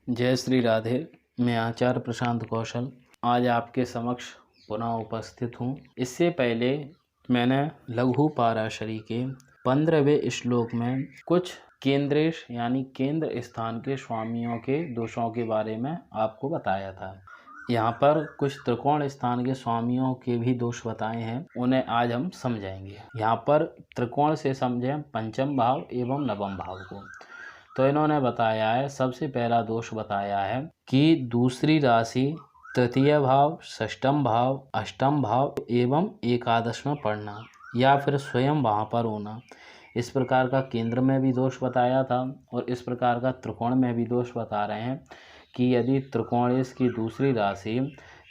जय श्री राधे। मैं आचार्य प्रशांत कौशल आज आपके समक्ष पुनः उपस्थित हूँ। इससे पहले मैंने लघु पाराशरी के 15वें श्लोक में कुछ केंद्रेश यानी केंद्र स्थान के स्वामियों के दोषों के बारे में आपको बताया था। यहाँ पर कुछ त्रिकोण स्थान के स्वामियों के भी दोष बताए हैं, उन्हें आज हम समझेंगे। यहाँ पर त्रिकोण से समझें पंचम भाव एवं नवम भाव को। तो इन्होंने बताया है, सबसे पहला दोष बताया है कि दूसरी राशि तृतीय भाव, षष्ठम भाव, अष्टम भाव एवं एकादश में पढ़ना या फिर स्वयं वहाँ पर होना। इस प्रकार का केंद्र में भी दोष बताया था और इस प्रकार का त्रिकोण में भी दोष बता रहे हैं कि यदि त्रिकोणेश की दूसरी राशि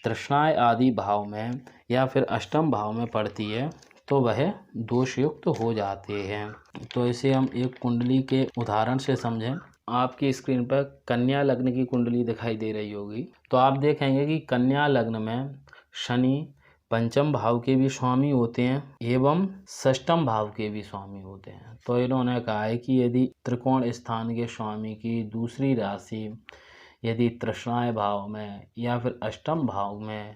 तृष्णाय आदि भाव में या फिर अष्टम भाव में पड़ती है तो वह दोषयुक्त हो जाते हैं। तो इसे हम एक कुंडली के उदाहरण से समझें। आपकी स्क्रीन पर कन्या लग्न की कुंडली दिखाई दे रही होगी। तो आप देखेंगे कि कन्या लग्न में शनि पंचम भाव के भी स्वामी होते हैं एवं षष्ठम भाव के भी स्वामी होते हैं। तो इन्होंने कहा है कि यदि त्रिकोण स्थान के स्वामी की दूसरी राशि यदि तृष्णाय भाव में या फिर अष्टम भाव में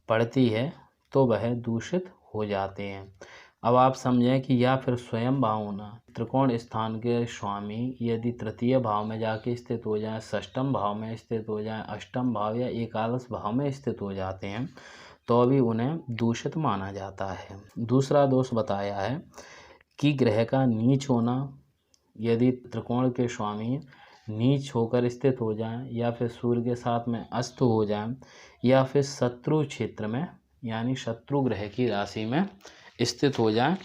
पड़ती है तो वह दूषित हो जाते हैं। अब आप समझें कि या फिर स्वयं भाव होना, त्रिकोण स्थान के स्वामी यदि तृतीय भाव में जाके स्थित हो जाए, षष्ठम भाव में स्थित हो जाए, अष्टम भाव या एकादश भाव में स्थित हो जाते हैं तो भी उन्हें दूषित माना जाता है। दूसरा दोष बताया है कि ग्रह का नीच होना, यदि त्रिकोण के स्वामी नीच होकर स्थित हो जाएं या फिर सूर्य के साथ में अस्त हो जाएं या फिर शत्रु क्षेत्र में यानी शत्रु ग्रह की राशि में स्थित हो जाएं,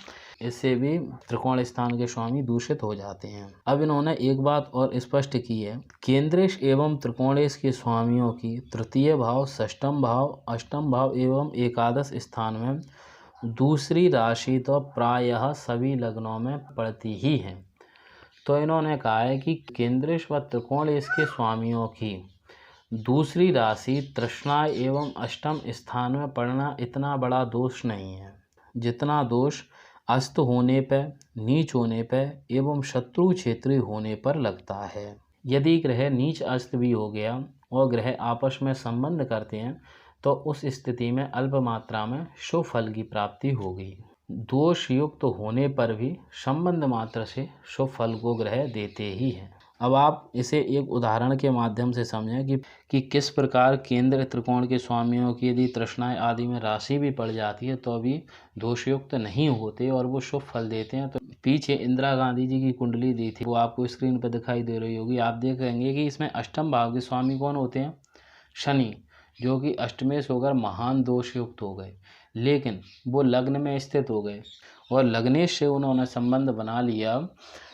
इससे भी त्रिकोण स्थान के स्वामी दूषित हो जाते हैं। अब इन्होंने एक बात और स्पष्ट की है, केंद्रेश एवं त्रिकोणेश के स्वामियों की तृतीय भाव, षष्ठम भाव, अष्टम भाव एवं एकादश स्थान में दूसरी राशि तो प्रायः सभी लग्नों में पड़ती ही है। तो इन्होंने कहा है कि केंद्रेश व त्रिकोणेश के स्वामियों की दूसरी राशि तृष्णा एवं अष्टम स्थान में पड़ना इतना बड़ा दोष नहीं है जितना दोष अस्त होने पर, नीच होने पर एवं शत्रु क्षेत्रीय होने पर लगता है। यदि ग्रह नीच अस्त भी हो गया और ग्रह आपस में संबंध करते हैं तो उस स्थिति में अल्प मात्रा में शुभ फल की प्राप्ति होगी। दोष युक्त होने पर भी संबंध मात्र से शुभ फल को ग्रह देते ही हैं। अब आप इसे एक उदाहरण के माध्यम से समझें कि किस प्रकार केंद्र त्रिकोण के स्वामियों की यदि तृष्णाएं आदि में राशि भी पड़ जाती है तो भी दोषयुक्त नहीं होते और वो शुभ फल देते हैं। तो पीछे इंदिरा गांधी जी की कुंडली दी थी, वो आपको स्क्रीन पर दिखाई दे रही होगी। आप देखेंगे कि इसमें अष्टम भाव के स्वामी कौन होते हैं? शनि, जो कि अष्टमेश होकर महान दोषयुक्त हो गए, लेकिन वो लग्न में स्थित हो गए और लग्नेश से उन्होंने संबंध बना लिया।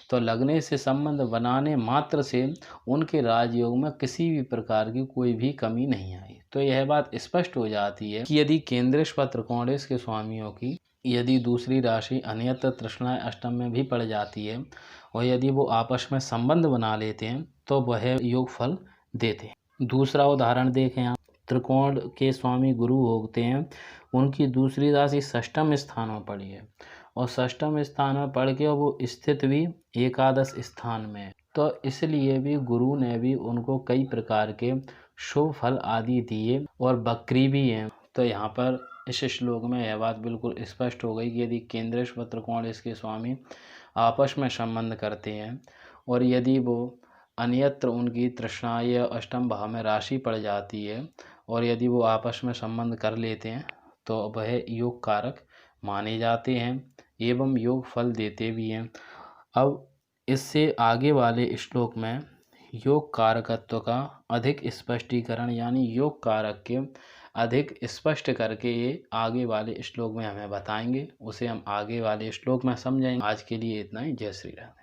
तो लगने से संबंध बनाने मात्र से उनके राजयोग में किसी भी प्रकार की कोई भी कमी नहीं आई। तो यह बात स्पष्ट हो जाती है कि यदि केंद्रेश व त्रिकोणेश के स्वामियों की यदि दूसरी राशि अन्यत्र तृष्णाएं अष्टम में भी पड़ जाती है और यदि वो आपस में संबंध बना लेते हैं तो वह योग फल देते हैं। दूसरा उदाहरण देखें आप, त्रिकोण के स्वामी गुरु होते हैं, उनकी दूसरी राशि षष्ठम स्थान में पड़ी है और षष्ठम स्थान में पढ़ के वो स्थित भी एकादश स्थान में, तो इसलिए भी गुरु ने भी उनको कई प्रकार के शुभ फल आदि दिए और बकरी भी हैं। तो यहाँ पर इस श्लोक में यह बात बिल्कुल स्पष्ट हो गई कि यदि केंद्रेश व त्रिकोणेश के स्वामी आपस में संबंध करते हैं और यदि वो अन्यत्र उनकी तृष्णा या अष्टम भाव में राशि पड़ जाती है और यदि वो आपस में संबंध कर लेते हैं तो वह योग कारक माने जाते हैं एवं योग फल देते भी हैं। अब इससे आगे वाले श्लोक में योग कारकत्व का अधिक स्पष्टीकरण यानी योग कारक के अधिक स्पष्ट करके ये आगे वाले श्लोक में हमें बताएंगे, उसे हम आगे वाले श्लोक में समझेंगे। आज के लिए इतना ही। जय श्री राम।